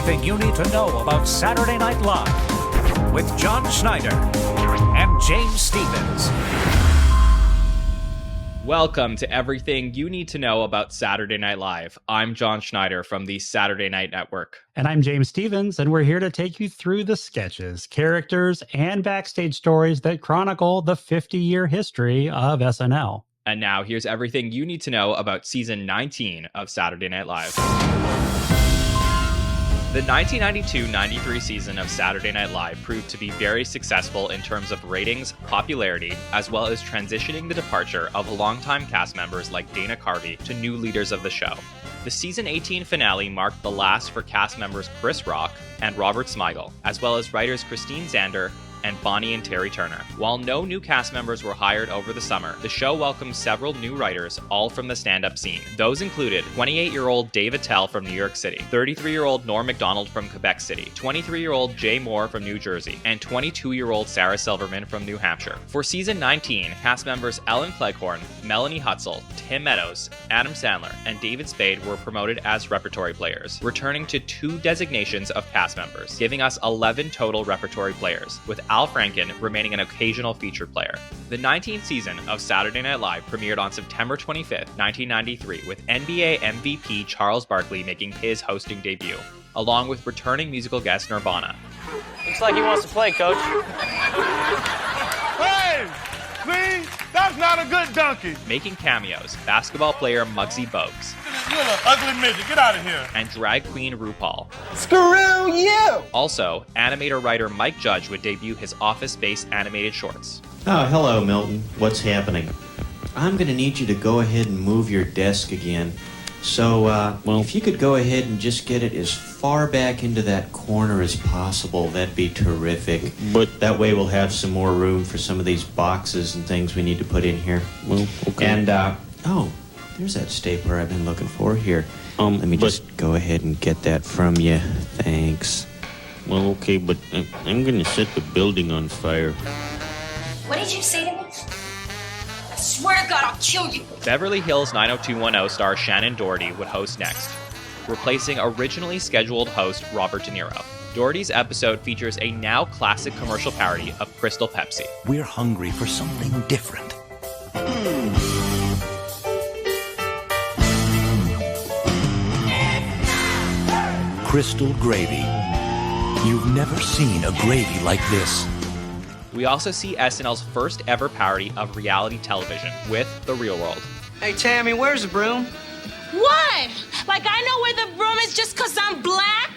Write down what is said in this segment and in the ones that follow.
everything you need to know about Saturday Night Live with John Schneider and James Stevens. Welcome to everything you need to know about Saturday Night Live. I'm John Schneider from the Saturday Night Network. And I'm James Stevens, and we're here to take you through the sketches, characters, and backstage stories that chronicle the 50-year history of SNL. And now here's everything you need to know about season 19 of Saturday Night Live. The 1992-93 season of Saturday Night Live proved to be very successful in terms of ratings, popularity, as well as transitioning the departure of longtime cast members like Dana Carvey to new leaders of the show. The season 18 finale marked the last for cast members Chris Rock and Robert Smigel, as well as writers Christine Zander and Bonnie and Terry Turner. While no new cast members were hired over the summer, the show welcomed several new writers, all from the stand-up scene. Those included 28-year-old Dave Attell from New York City, 33-year-old Norm Macdonald from Quebec City, 23-year-old Jay Moore from New Jersey, and 22-year-old Sarah Silverman from New Hampshire. For season 19, cast members Ellen Cleghorn, Melanie Hutzel, Tim Meadows, Adam Sandler, and David Spade were promoted as repertory players, returning to 2 designations of cast members, giving us 11 total repertory players, with Al Franken remaining an occasional featured player. The 19th season of Saturday Night Live premiered on September 25th, 1993, with NBA MVP Charles Barkley making his hosting debut, along with returning musical guest Nirvana. Looks like he wants to play, Coach. Hey! See? That's not a good donkey. Making cameos, basketball player Muggsy Bogues. You're an ugly midget. Get out of here. And drag queen RuPaul. Screw you! Also, animator-writer Mike Judge would debut his Office-based animated shorts. Oh, hello, Milton. What's happening? I'm going to need you to go ahead and move your desk again. So, if you could go ahead and just get it as far back into that corner as possible, that'd be terrific. But that way we'll have some more room for some of these boxes and things we need to put in here. Well, okay. And, there's that stapler I've been looking for here. Let me just go ahead and get that from you. Thanks. Well, okay, but I'm going to set the building on fire. What did you say to me? I swear to God, I'll kill you. Beverly Hills 90210 star Shannen Doherty would host next, replacing originally scheduled host Robert De Niro. Doherty's episode features a now classic commercial parody of Crystal Pepsi. We're hungry for something different. Crystal gravy. You've never seen a gravy like this. We also see SNL's first ever parody of reality television with The Real World. Hey, Tammy, where's the broom? What? Like I know where the broom is just because I'm black?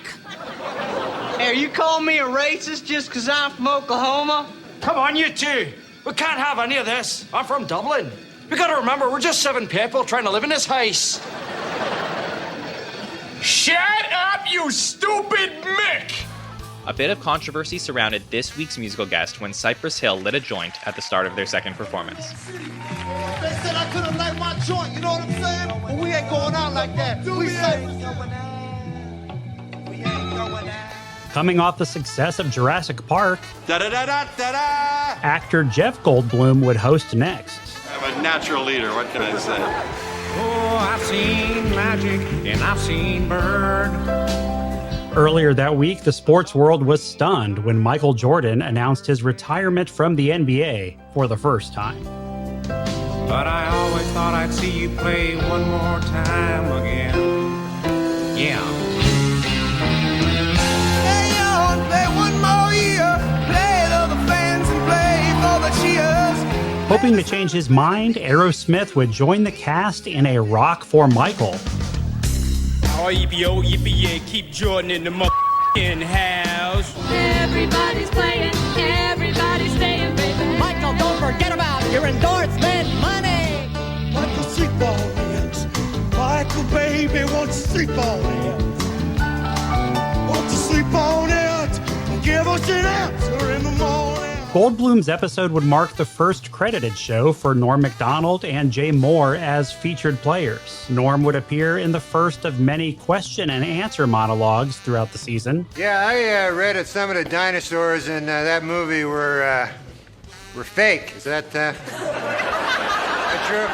Hey, are you calling me a racist just because I'm from Oklahoma? Come on, you two. We can't have any of this. I'm from Dublin. We gotta remember, we're just 7 people trying to live in this house. Shut up, you stupid Mick! A bit of controversy surrounded this week's musical guest when Cypress Hill lit a joint at the start of their second performance. They said I couldn't light my joint, you know what I'm saying? But we ain't going out like that. Coming off the success of Jurassic Park, Da-da-da-da-da-da! actor Jeff Goldblum would host next. I'm a natural leader, what can I say? Oh, I've seen magic and I've seen bird. Earlier that week, the sports world was stunned when Michael Jordan announced his retirement from the NBA for the first time. But I always thought I'd see you play one more time again. Yeah. Stay on, play one more year. Play for the fans and play for the cheers. Hoping to change his mind, Aerosmith would join the cast in a Rock for Michael. Oh, yippee-oh, yippee-yay, keep Jordan in the motherfucking house. Everybody's playing, everybody's staying, baby. Michael, don't forget about your endorsement money. Michael, sleep on it. Michael, baby, won't you sleep on it? Won't you sleep on it? Give us an answer in the morning. Goldblum's episode would mark the first credited show for Norm Macdonald and Jay Moore as featured players. Norm would appear in the first of many question and answer monologues throughout the season. Yeah, I read that some of the dinosaurs in that movie were fake. Is that true?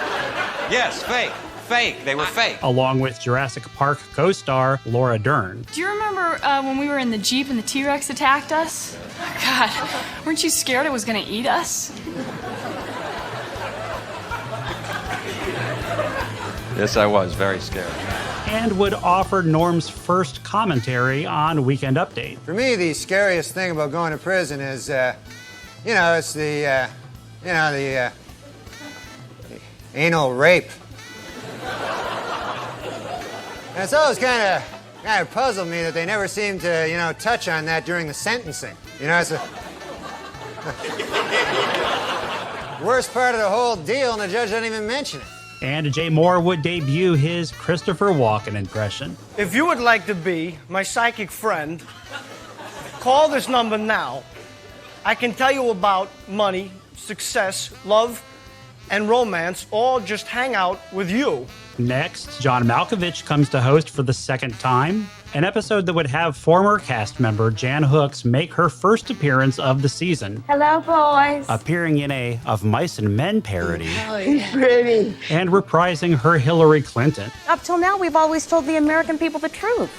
Yes, fake. fake. They were fake. Along with Jurassic Park co-star Laura Dern. Do you remember when we were in the Jeep and the T-Rex attacked us? God, weren't you scared it was going to eat us? Yes, I was very scared. And would offer Norm's first commentary on Weekend Update. For me, the scariest thing about going to prison is, it's the anal rape. And it's always kind of puzzled me that they never seem to, touch on that during the sentencing. It's the worst part of the whole deal, and the judge doesn't even mention it. And Jay Moore would debut his Christopher Walken impression. If you would like to be my psychic friend, call this number now. I can tell you about money, success, love, and romance, all just hang out with you. Next, John Malkovich comes to host for the second time, an episode that would have former cast member Jan Hooks make her first appearance of the season. Hello, boys. Appearing in a Of Mice and Men parody. Oh, yeah. Pretty. And reprising her Hillary Clinton. Up till now, we've always told the American people the truth.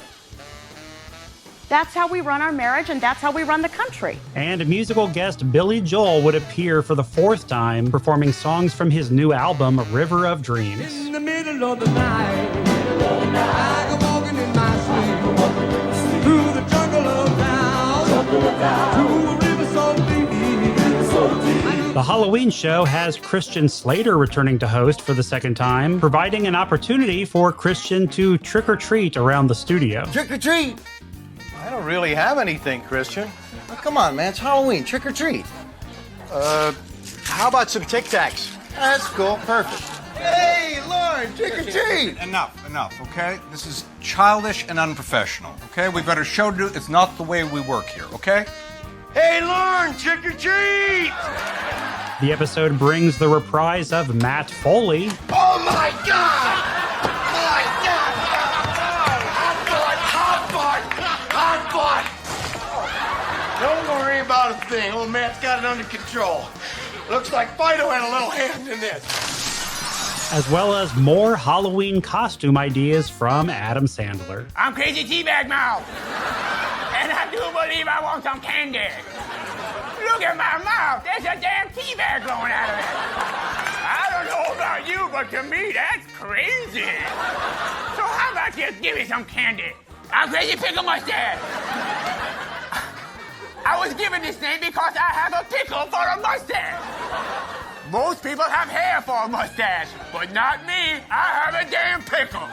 That's how we run our marriage, and that's how we run the country. And musical guest Billy Joel would appear for the fourth time, performing songs from his new album, River of Dreams. In the middle of the night, I go walking in my sleep, through the jungle of doubt, to a river so deep. The Halloween show has Christian Slater returning to host for the second time, providing an opportunity for Christian to trick-or-treat around the studio. Trick or treat! I don't really have anything, Christian. Oh, come on, man. It's Halloween. Trick or treat. How about some Tic Tacs? That's cool. Perfect. Hey, Lauren, trick or treat. Enough, okay? This is childish and unprofessional, okay? We've got a show to do. It's not the way we work here, okay? Hey, Lauren, trick or treat. The episode brings the reprise of Matt Foley. Oh, my God! Don't worry about a thing. Old Matt's got it under control. Looks like Fido had a little hand in this. As well as more Halloween costume ideas from Adam Sandler. I'm Crazy Teabag Mouth. And I do believe I want some candy. Look at my mouth. There's a damn teabag blowing out of it. I don't know about you, but to me, that's crazy. So how about you give me some candy? I'm Crazy Pickle Mustache. I was given this name because I have a pickle for a mustache. Most people have hair for a mustache, but not me. I have a damn pickle.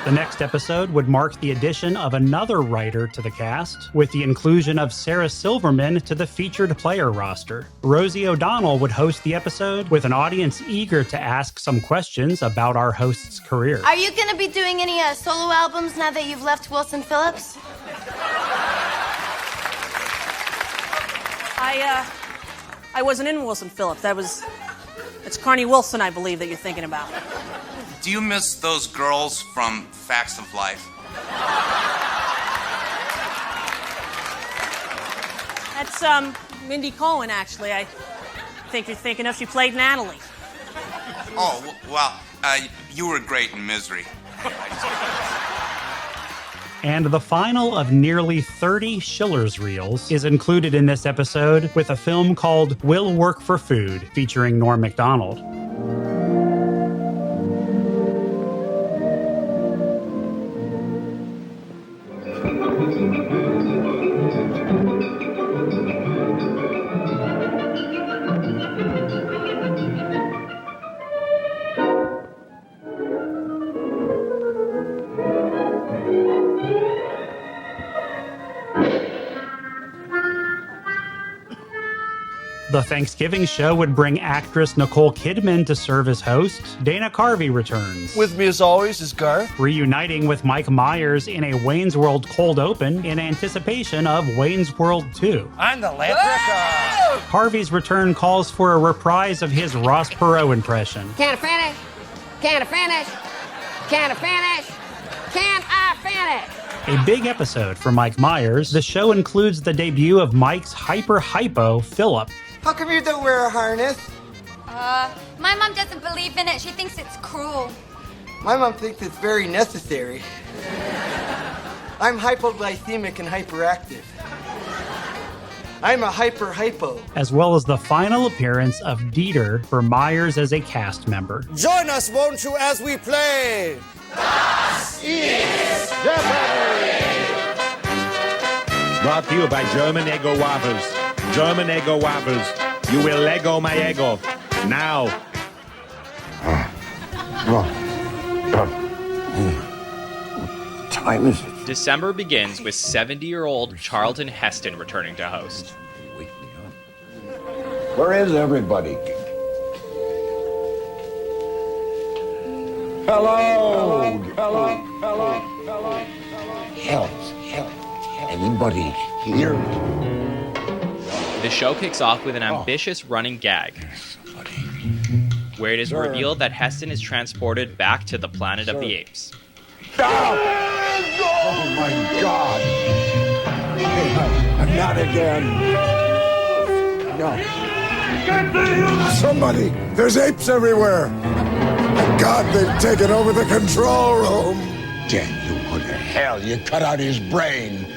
The next episode would mark the addition of another writer to the cast, with the inclusion of Sarah Silverman to the featured player roster. Rosie O'Donnell would host the episode, with an audience eager to ask some questions about our host's career. Are you going to be doing any solo albums now that you've left Wilson Phillips? I wasn't in Wilson Phillips. It's Carney Wilson, I believe, that you're thinking about. Do you miss those girls from Facts of Life? That's Mindy Cohen, actually. I think you're thinking of. She played Natalie. Oh, well, you were great in Misery. And the final of nearly 30 Schiller's reels is included in this episode, with a film called Will Work for Food, featuring Norm Macdonald. The Thanksgiving show would bring actress Nicole Kidman to serve as host. Dana Carvey returns. With me as always is Garth. Reuniting with Mike Myers in a Wayne's World cold open in anticipation of Wayne's World 2. I'm the leprechaun. Harvey's return calls for a reprise of his Ross Perot impression. Can I finish? Can I finish? Can I finish? Can I finish? A big episode for Mike Myers. The show includes the debut of Mike's hyper-hypo, Philip. How come you don't wear a harness? My mom doesn't believe in it. She thinks it's cruel. My mom thinks it's very necessary. I'm hypoglycemic and hyperactive. I'm a hypo. As well as the final appearance of Dieter for Myers as a cast member. Join us, won't you, as we play? Das ist Brought to you by German Ego Waffles. German Ego Waffles. You will Lego my ego. Now. What time is it? December begins with 70-year-old Charlton Heston returning to host. Where is everybody? Hello. Help. Anybody here? The show kicks off with an ambitious running gag, where it is revealed that Heston is transported back to the planet of the apes. Oh my God! Not again! No! Somebody! There's apes everywhere! Thank God they've taken over the control room! Damn you, what the hell? You cut out his brain!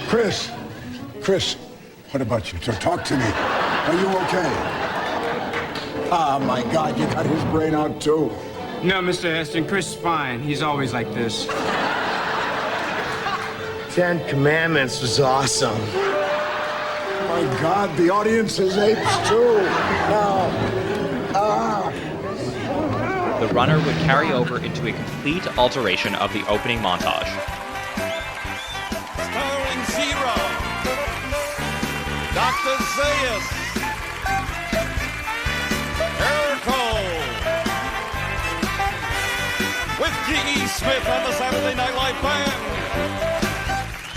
Chris, what about you? Talk to me. Are you okay? Oh my God, you cut his brain out too. No, Mr. Heston, Chris is fine. He's always like this. 10 Commandments was awesome. My God, the audience is apes too. The runner would carry over into a complete alteration of the opening montage. Starring Zero, Dr. Zayas, Cole, with Jeannie Smith on the Saturday Night Live Band,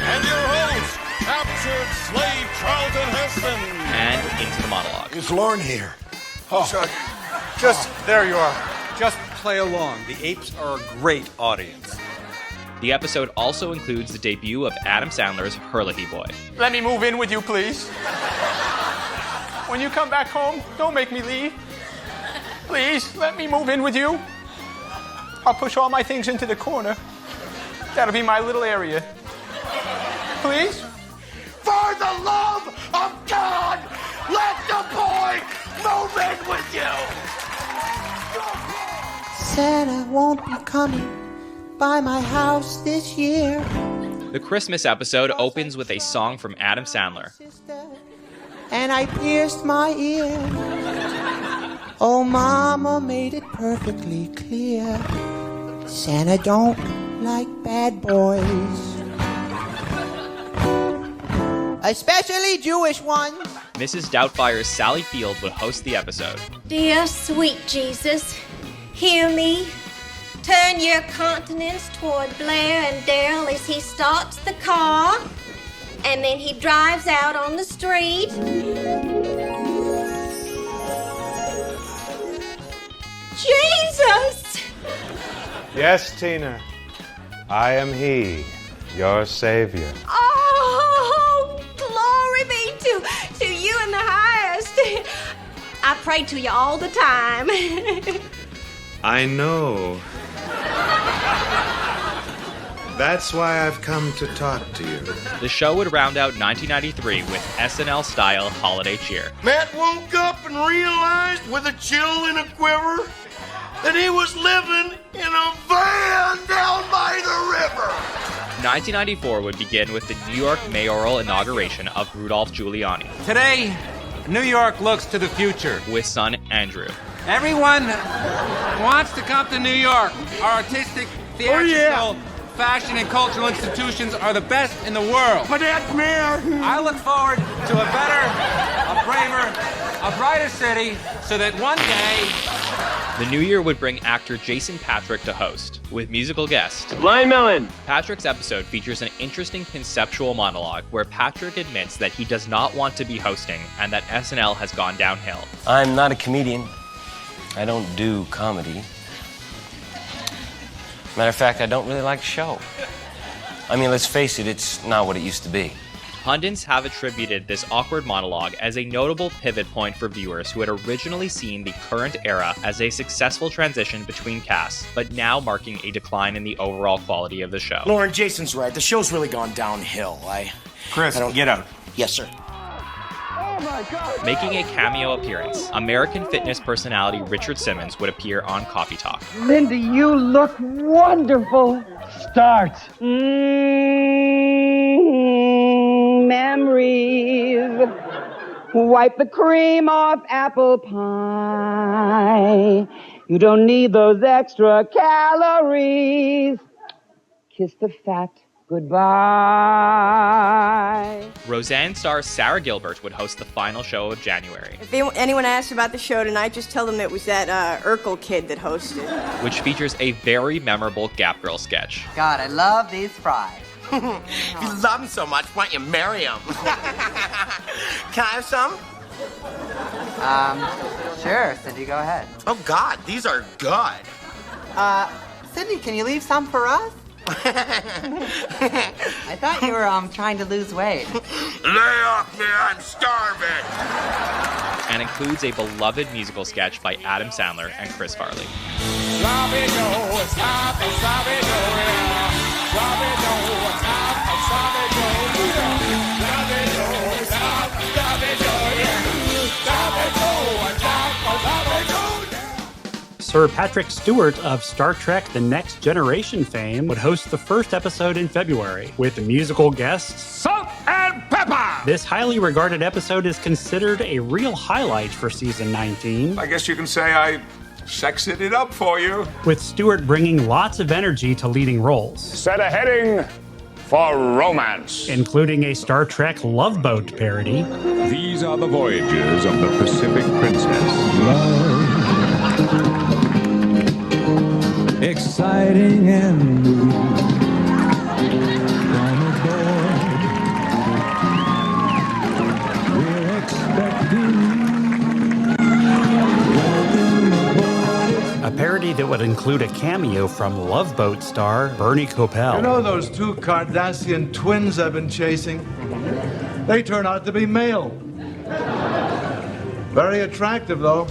and your host, captured slave Charlton Heston. And into the monologue. Is Lorne here? Just, there you are. Just play along. The apes are a great audience. The episode also includes the debut of Adam Sandler's Herlihy Boy. Let me move in with you, please. When you come back home, don't make me leave. Please, let me move in with you. I'll push all my things into the corner. That'll be my little area. Please? For the love of God, let the boy move in with you. Santa won't be coming by my house this year. The Christmas episode opens with a song from Adam Sandler. And I pierced my ear. Oh, Mama made it perfectly clear. Santa don't like bad boys. Especially Jewish ones. Mrs. Doubtfire's Sally Field would host the episode. Dear sweet Jesus, hear me. Turn your countenance toward Blair and Daryl as he starts the car, and then he drives out on the street. Jesus! Yes, Tina. I am he, your savior. Oh, glory be to you in the highest. I pray to you all the time. I know. That's why I've come to talk to you. The show would round out 1993 with SNL-style holiday cheer. Matt woke up and realized with a chill and a quiver that he was living in a van down by the river. 1994 would begin with the New York mayoral inauguration of Rudolph Giuliani. Today, New York looks to the future. With son Andrew. Everyone wants to come to New York. Our artistic, theatrical, fashion, and cultural institutions are the best in the world. My dad's mayor. I look forward to a better, a braver, a brighter city so that one day... The new year would bring actor Jason Patric to host, with musical guest Blind Melon. Patric's episode features an interesting conceptual monologue where Patric admits that he does not want to be hosting and that SNL has gone downhill. I'm not a comedian. I don't do comedy. Matter of fact, I don't really like the show. I mean, let's face it, it's not what it used to be. Pundits have attributed this awkward monologue as a notable pivot point for viewers who had originally seen the current era as a successful transition between casts, but now marking a decline in the overall quality of the show. Lauren, Jason's right. The show's really gone downhill. Chris, get out. Yes, sir. Making a cameo appearance, American fitness personality Richard Simmons would appear on Coffee Talk. Linda, you look wonderful. Start. Memories. Wipe the cream off apple pie. You don't need those extra calories. Kiss the fat goodbye. Roseanne star Sarah Gilbert would host the final show of January, If anyone asks about the show tonight, just tell them it was that Urkel kid that hosted. which features a very memorable Gap Girl sketch. God, I love these fries. If you love him so much, why don't you marry him? Can I have some? Sure, Cindy, go ahead. Oh, God, these are good. Cindy, can you leave some for us? I thought you were trying to lose weight. Lay off me, I'm starving. And includes a beloved musical sketch by Adam Sandler and Chris Farley. Sloppy Joe, stop and sloppy Joe, yeah. Sloppy Joe, stop and sloppy Joe, yeah. Sloppy Joe, stop and sloppy Joe, yeah. Sloppy Joe, stop and sloppy Joe, yeah. Sir Patrick Stewart of Star Trek The Next Generation fame would host the first episode in February with the musical guest Salt-N-Pepa. This highly regarded episode is considered a real highlight for season 19. I guess you can say I sexed it up for you. With Stewart bringing lots of energy to leading roles. Set a heading for romance. Including a Star Trek Love Boat parody. These are the voyages of the Pacific Princess. Love. Exciting and new. Come aboard. We're expecting A parody that would include a cameo from Love Boat star Bernie Coppell. You know those two Kardashian twins I've been chasing? They turn out to be male. Very attractive, though.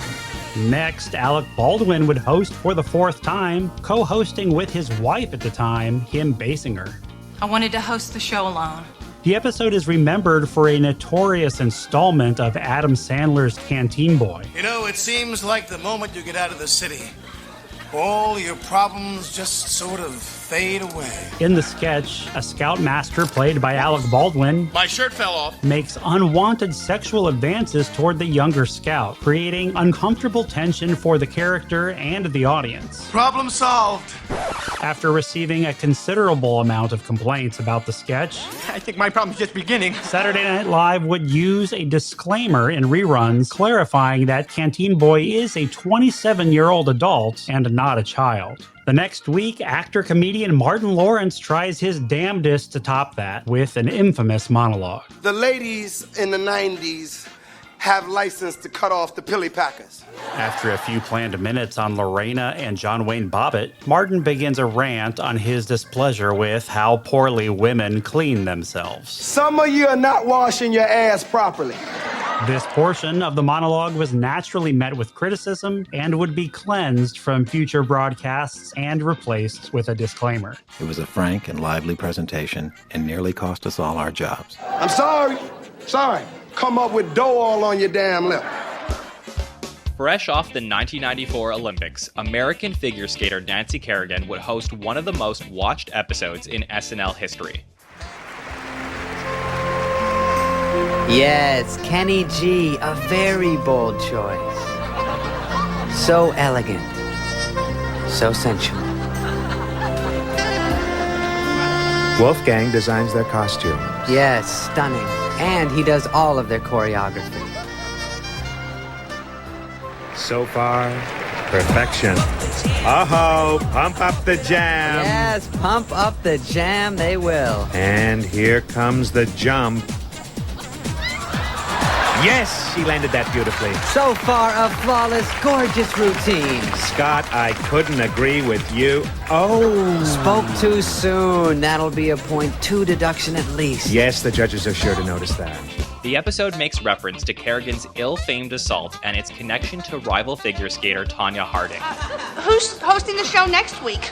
Next, Alec Baldwin would host for the fourth time, co-hosting with his wife at the time, Kim Basinger. I wanted to host the show alone. The episode is remembered for a notorious installment of Adam Sandler's Canteen Boy. You know, it seems like the moment you get out of the city, all your problems just sort of fade away. In the sketch, a scoutmaster played by Alec Baldwin My shirt fell off. makes unwanted sexual advances toward the younger scout, creating uncomfortable tension for the character and the audience. Problem solved. After receiving a considerable amount of complaints about the sketch, I think my problem's just beginning. Saturday Night Live would use a disclaimer in reruns clarifying that Canteen Boy is a 27-year-old adult and not a child. The next week, actor-comedian Martin Lawrence tries his damnedest to top that with an infamous monologue. The ladies in the 90s have license to cut off the pilly packers. After a few planned minutes on Lorena and John Wayne Bobbitt, Martin begins a rant on his displeasure with how poorly women clean themselves. Some of you are not washing your ass properly. This portion of the monologue was naturally met with criticism and would be cleansed from future broadcasts and replaced with a disclaimer. It was a frank and lively presentation and nearly cost us all our jobs. I'm sorry. Sorry. Come up with dough all on your damn lip. Fresh off the 1994 Olympics, American figure skater Nancy Kerrigan would host one of the most watched episodes in SNL history. Yes, Kenny G, a very bold choice. So elegant. So sensual. Wolfgang designs their costumes. Yes, stunning. And he does all of their choreography. So far, perfection. Oh-ho, pump up the jam. Yes, pump up the jam, they will. And here comes the jump. Yes, she landed that beautifully. So far, a flawless, gorgeous routine. Scott, I couldn't agree with you. Oh. Spoke too soon. That'll be a 0.2 deduction at least. Yes, the judges are sure to notice that. The episode makes reference to Kerrigan's ill-famed assault and its connection to rival figure skater Tanya Harding. Who's hosting the show next week?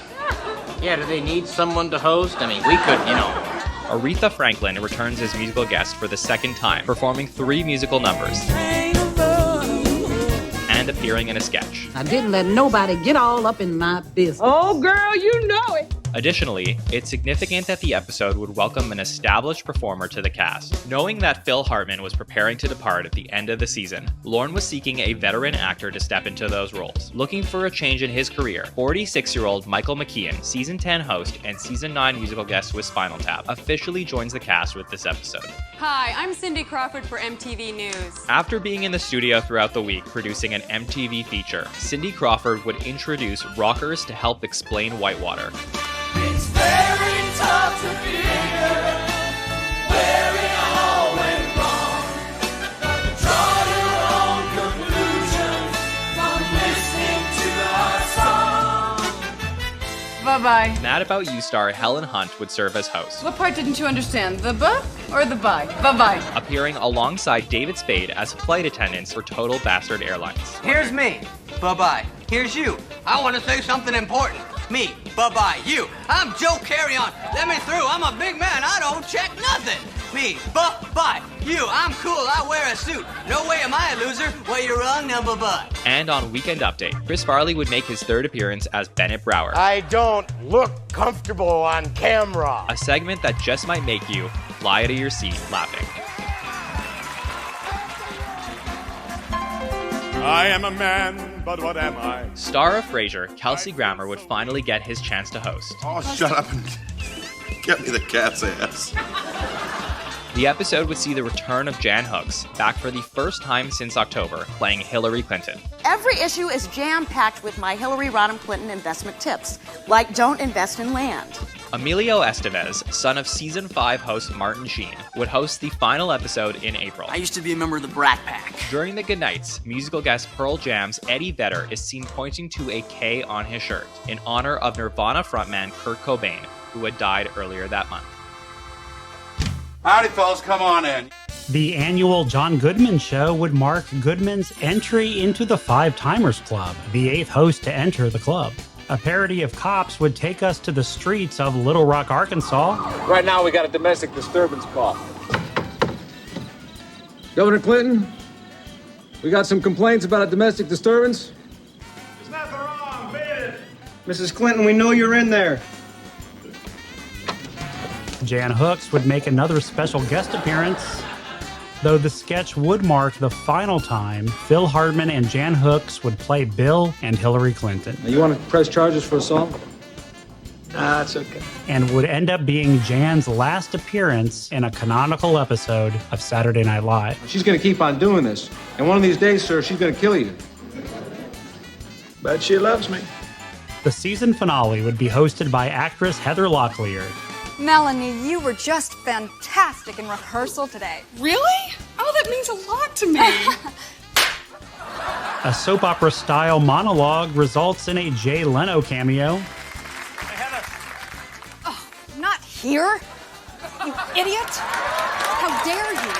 Yeah, do they need someone to host? I mean, we could, Aretha Franklin returns as musical guest for the second time, performing 3 musical numbers and appearing in a sketch. I didn't let nobody get all up in my business. Oh, girl, you know it. Additionally, it's significant that the episode would welcome an established performer to the cast. Knowing that Phil Hartman was preparing to depart at the end of the season, Lorne was seeking a veteran actor to step into those roles. Looking for a change in his career, 46-year-old Michael McKean, Season 10 host and Season 9 musical guest with Spinal Tap, officially joins the cast with this episode. Hi, I'm Cindy Crawford for MTV News. After being in the studio throughout the week producing an MTV feature, Cindy Crawford would introduce rockers to help explain Whitewater. It's very tough to figure where it all went wrong. Draw your own conclusions from listening to our song. Bye-bye. Mad About You star Helen Hunt would serve as host, What part didn't you understand? The buh or the bye? Bye-bye. appearing alongside David Spade as flight attendants for Total Bastard Airlines. Here's me. Bye-bye. Here's you. I want to say something important. Me. Bye-bye. You. I'm Joe Carry-On. Let me through. I'm a big man. I don't check nothing. Me. Bye-bye. You. I'm cool. I wear a suit. No way am I a loser. Well, you're wrong, now bye-bye. And on Weekend Update, Chris Farley would make his third appearance as Bennett Brower, I don't look comfortable on camera. a segment that just might make you fly out of your seat laughing. I am a man, but what am I? Star of Frasier, Kelsey Grammer would finally get his chance to host. Oh, shut up and get me the cat's ass. The episode would see the return of Jan Hooks, back for the first time since October, playing Hillary Clinton. Every issue is jam-packed with my Hillary Rodham Clinton investment tips, like don't invest in land. Emilio Estevez, son of Season 5 host Martin Sheen, would host the final episode in April. I used to be a member of the Brat Pack. During the Goodnights, musical guest Pearl Jam's Eddie Vedder is seen pointing to a K on his shirt in honor of Nirvana frontman Kurt Cobain, who had died earlier that month. Howdy, fellas, come on in. The annual John Goodman show would mark Goodman's entry into the Five Timers Club, the 8th host to enter the club. A parody of Cops would take us to the streets of Little Rock, Arkansas. Right now, we got a domestic disturbance call. Governor Clinton, we got some complaints about a domestic disturbance. There's nothing wrong, beat it. Mrs. Clinton, we know you're in there. Jan Hooks would make another special guest appearance, though the sketch would mark the final time Phil Hartman and Jan Hooks would play Bill and Hillary Clinton. Now, you want to press charges for assault? That's okay. And would end up being Jan's last appearance in a canonical episode of Saturday Night Live. She's going to keep on doing this. And one of these days, sir, she's going to kill you. But she loves me. The season finale would be hosted by actress Heather Locklear. Melanie, you were just fantastic in rehearsal today. Really? Oh, that means a lot to me. A soap opera style monologue results in a Jay Leno cameo. Oh, not here? You idiot! How dare you?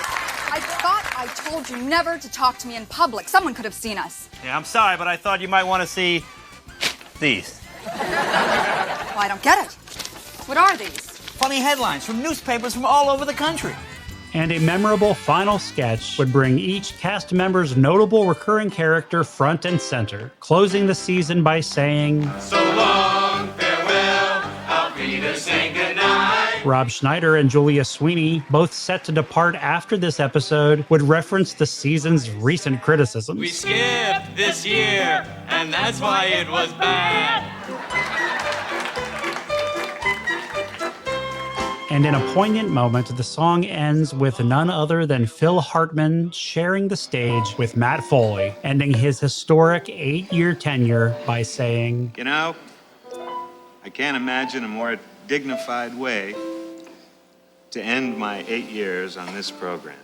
I thought I told you never to talk to me in public. Someone could have seen us. Yeah, I'm sorry, but I thought you might want to see these. Well, I don't get it. What are these? Funny headlines from newspapers from all over the country. And a memorable final sketch would bring each cast member's notable recurring character front and center, closing the season by saying, So long, farewell, auf Wiedersehen, good night. Rob Schneider and Julia Sweeney, both set to depart after this episode, would reference the season's recent criticisms. We skipped this year, and that's why it was bad. And in a poignant moment, the song ends with none other than Phil Hartman sharing the stage with Matt Foley, ending his historic 8-year tenure by saying, You know, I can't imagine a more dignified way to end my 8 years on this program.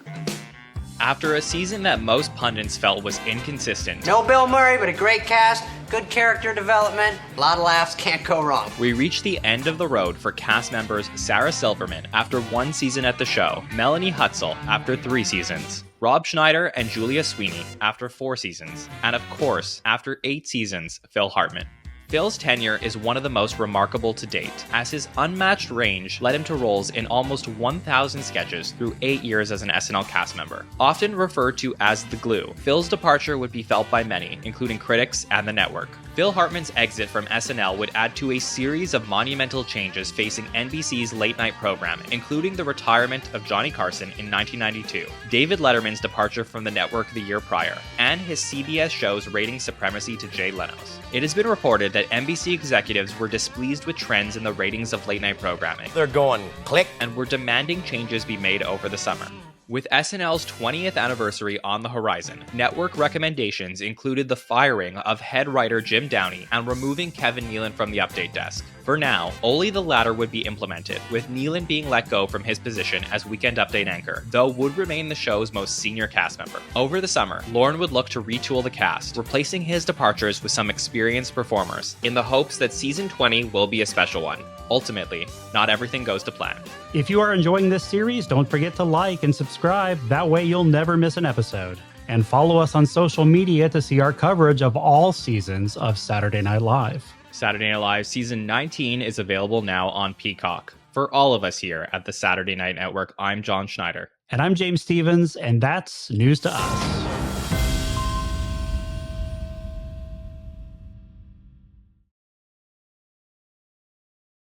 After a season that most pundits felt was inconsistent, No Bill Murray, but a great cast, good character development, a lot of laughs, can't go wrong. we reached the end of the road for cast members Sarah Silverman after 1 season at the show, Melanie Hutzel after 3 seasons, Rob Schneider and Julia Sweeney after 4 seasons, and of course, after 8 seasons, Phil Hartman. Phil's tenure is one of the most remarkable to date, as his unmatched range led him to roles in almost 1,000 sketches through 8 years as an SNL cast member. Often referred to as the glue, Phil's departure would be felt by many, including critics and the network. Phil Hartman's exit from SNL would add to a series of monumental changes facing NBC's late-night programming, including the retirement of Johnny Carson in 1992, David Letterman's departure from the network the year prior, and his CBS show's rating supremacy to Jay Leno's. It has been reported that NBC executives were displeased with trends in the ratings of late-night programming. They're going click. And were demanding changes be made over the summer. With SNL's 20th anniversary on the horizon, network recommendations included the firing of head writer Jim Downey and removing Kevin Nealon from the update desk. For now, only the latter would be implemented, with Nealon being let go from his position as Weekend Update anchor, though would remain the show's most senior cast member. Over the summer, Lorne would look to retool the cast, replacing his departures with some experienced performers, in the hopes that season 20 will be a special one. Ultimately, not everything goes to plan. If you are enjoying this series, don't forget to like and subscribe. That way you'll never miss an episode. And follow us on social media to see our coverage of all seasons of Saturday Night Live. Saturday Night Live Season 19 is available now on Peacock. For all of us here at the Saturday Night Network, I'm John Schneider. And I'm James Stevens, and that's news to us.